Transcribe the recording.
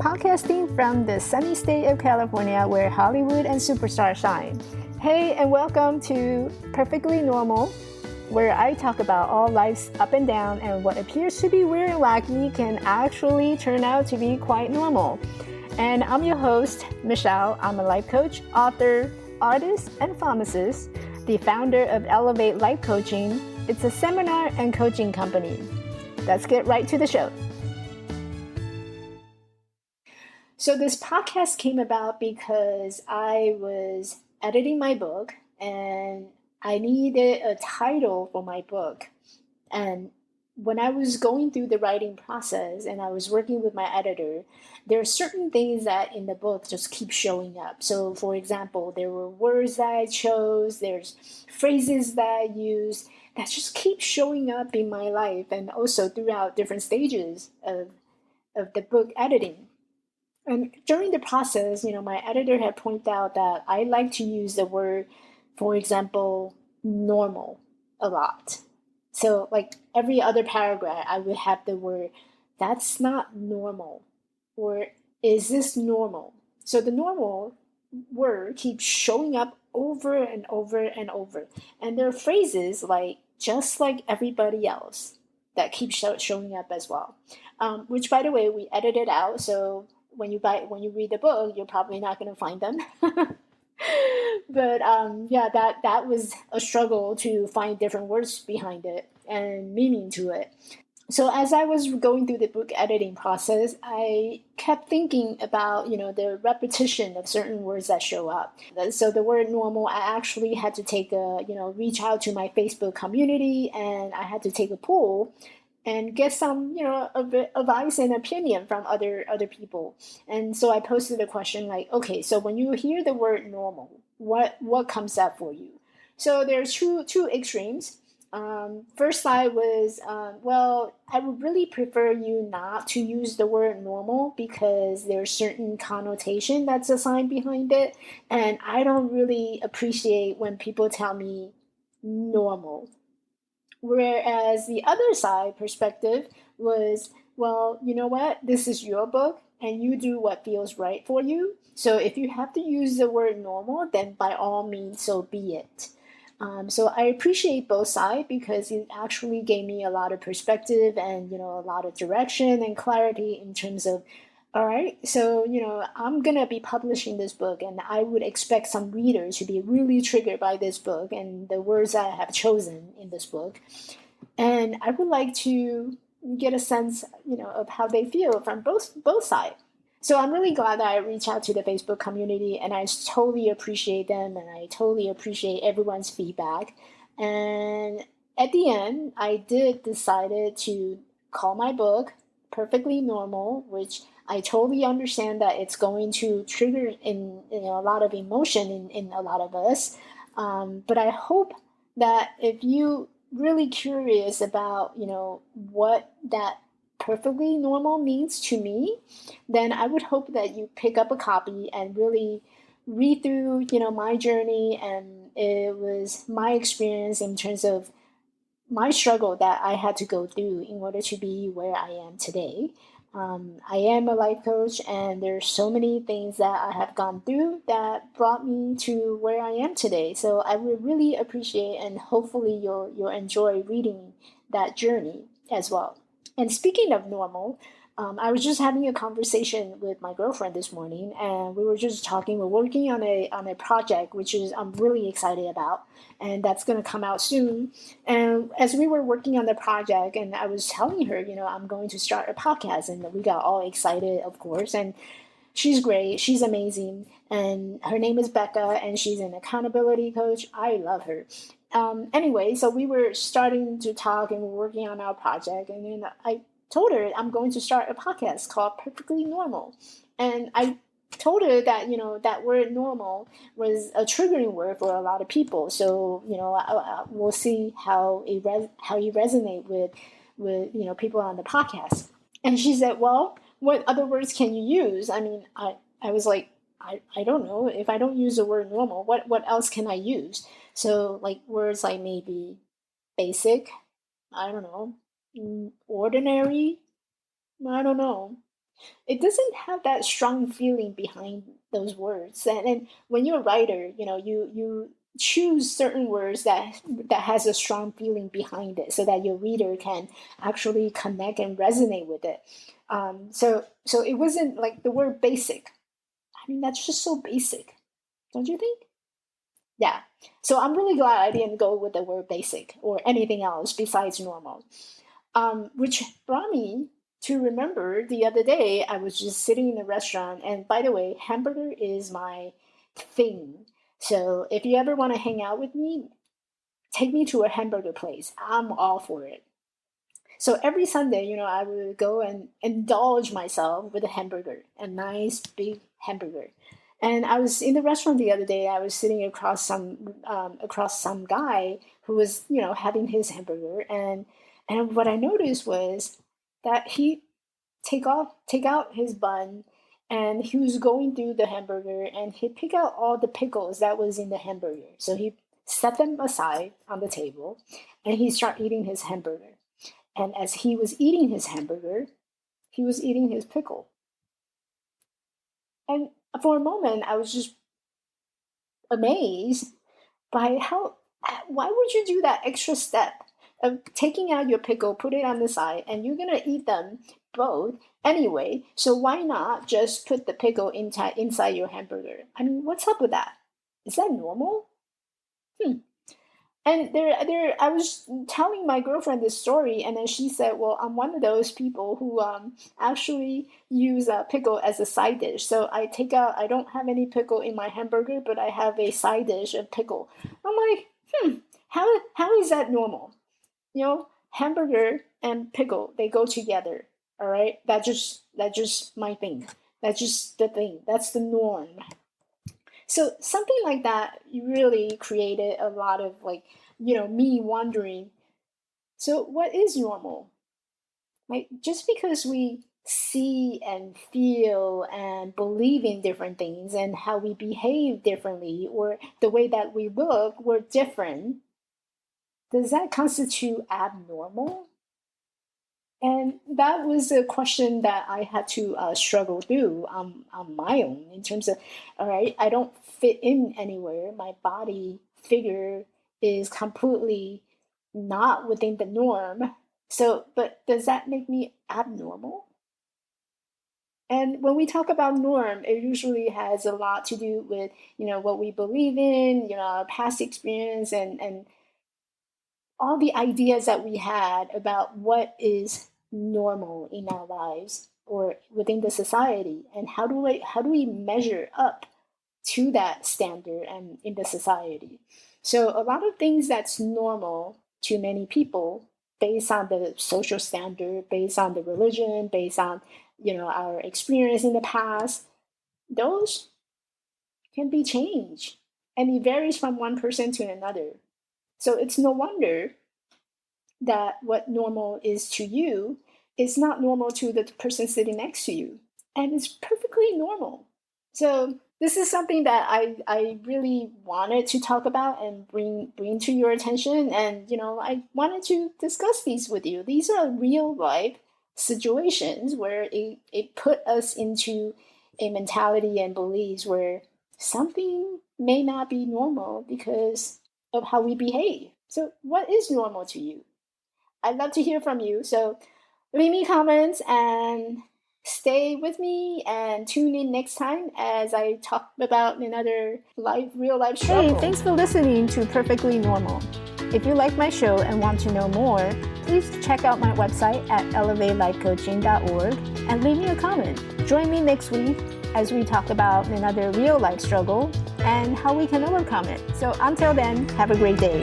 podcasting from the sunny state of California where Hollywood and superstars shine. Hey, and welcome to Perfectly Normal, where I talk about all life's up and down and what appears to be weird and wacky can actually turn out to be quite normal. And I'm your host, Michelle. I'm a life coach, author, artist, and pharmacist, the founder of Elevate Life Coaching. It's a seminar and coaching company. Let's get right to the show. So this podcast came about because I was editing my book and I needed a title for my book. And when I was going through the writing process and I was working with my editor, there are certain things that in the book just keep showing up. So for example, there were words that I chose, there's phrases that I used that just keep showing up in my life and also throughout different stages of the book editing. And during the process, my editor had pointed out that I like to use the word, for example, normal a lot. So like every other paragraph, I would have the word, that's not normal, or is this normal? So the normal word keeps showing up over and over and over. And there are phrases like, just like everybody else, that keep showing up as well. Which, by the way, we edited out. So when you read the book, you're probably not going to find them. But that was a struggle to find different words behind it and meaning to it. So as I was going through the book editing process, I kept thinking about, the repetition of certain words that show up. So the word normal, I actually had to reach out to my Facebook community, and I had to take a poll and get some, advice and opinion from other people. And so I posted a question like, okay, so when you hear the word normal, what comes up for you? So there's two extremes. First side was, I would really prefer you not to use the word normal because there's certain connotation that's assigned behind it. And I don't really appreciate when people tell me normal. Whereas the other side perspective was, well, you know what? This is your book and you do what feels right for you. So if you have to use the word normal, then by all means, so be it. So I appreciate both sides because it actually gave me a lot of perspective and, a lot of direction and clarity in terms of, all right, so, I'm going to be publishing this book and I would expect some readers to be really triggered by this book and the words I have chosen in this book. And I would like to get a sense, of how they feel from both sides. So I'm really glad that I reached out to the Facebook community and I totally appreciate them and I totally appreciate everyone's feedback. And at the end, I did decided to call my book Perfectly Normal, which I totally understand that it's going to trigger in a lot of emotion in a lot of us. But I hope that if you really curious about, what that perfectly normal means to me, then I would hope that you pick up a copy and really read through, my journey. And it was my experience in terms of my struggle that I had to go through in order to be where I am today. I am a life coach, and there's so many things that I have gone through that brought me to where I am today. So I would really appreciate, and hopefully you'll enjoy reading that journey as well. And speaking of normal, I was just having a conversation with my girlfriend this morning, and we were just talking. We're working on a project which is I'm really excited about, and that's going to come out soon. And as we were working on the project, and I was telling her, I'm going to start a podcast, and we got all excited, of course. And she's great, she's amazing, and her name is Becca, and she's an accountability coach. I love her. Anyway, so we were starting to talk and we're working on our project, and then I told her I'm going to start a podcast called Perfectly Normal. And I told her that, that word normal was a triggering word for a lot of people. So, we'll see how it resonate with people on the podcast. And she said, well, what other words can you use? I mean, I was like, I don't know. If I don't use the word normal, what else can I use? So like words like maybe basic, I don't know, ordinary, I don't know. It doesn't have that strong feeling behind those words. And when you're a writer, you choose certain words that has a strong feeling behind it, so that your reader can actually connect and resonate with it. So it wasn't like the word basic. I mean, that's just so basic, don't you think? Yeah. So I'm really glad I didn't go with the word basic or anything else besides normal. Which brought me to remember the other day I was just sitting in a restaurant, and by the way, hamburger is my thing. So if you ever want to hang out with me, take me to a hamburger place. I'm all for it. So every Sunday, I would go and indulge myself with a hamburger, a nice big hamburger. And I was in the restaurant the other day. I was sitting across some guy who was, having his hamburger, and what I noticed was that he take out his bun, and he was going through the hamburger, and he picked out all the pickles that was in the hamburger. So he set them aside on the table, and he started eating his hamburger. And as he was eating his hamburger, he was eating his pickle. And for a moment, I was just amazed by why would you do that extra step of taking out your pickle, put it on the side, and you're going to eat them both anyway. So why not just put the pickle inside your hamburger? I mean, what's up with that? Is that normal? Hmm. And I was telling my girlfriend this story, and then she said, "Well, I'm one of those people who actually use pickle as a side dish. So I don't have any pickle in my hamburger, but I have a side dish of pickle." I'm like, how is that normal? Hamburger and pickle, they go together. All right, that's just my thing. That's just the thing. That's the norm. So something like that really created a lot of me wondering, so what is normal? Like, just because we see and feel and believe in different things and how we behave differently, or the way that we look, we're different, does that constitute abnormal? And that was a question that I had to struggle through on my own, in terms of, all right, I don't fit in anywhere. My body figure is completely not within the norm. So, but does that make me abnormal? And when we talk about norm, it usually has a lot to do with, what we believe in, our past experience, and all the ideas that we had about what is normal in our lives or within the society, and how do we measure up to that standard and in the society. So a lot of things that's normal to many people, based on the social standard, based on the religion, based on our experience in the past, those can be changed, and it varies from one person to another. So it's no wonder that what normal is to you is not normal to the person sitting next to you. And it's perfectly normal. So this is something that I really wanted to talk about and bring to your attention. And I wanted to discuss these with you. These are real life situations where it put us into a mentality and beliefs where something may not be normal because of how we behave. So what is normal to you? I'd love to hear from you. So leave me comments and stay with me and tune in next time as I talk about another real life struggle. Hey, thanks for listening to Perfectly Normal. If you like my show and want to know more, please check out my website at elevatelifecoaching.org and leave me a comment. Join me next week as we talk about another real life struggle and how we can overcome it. So until then, have a great day.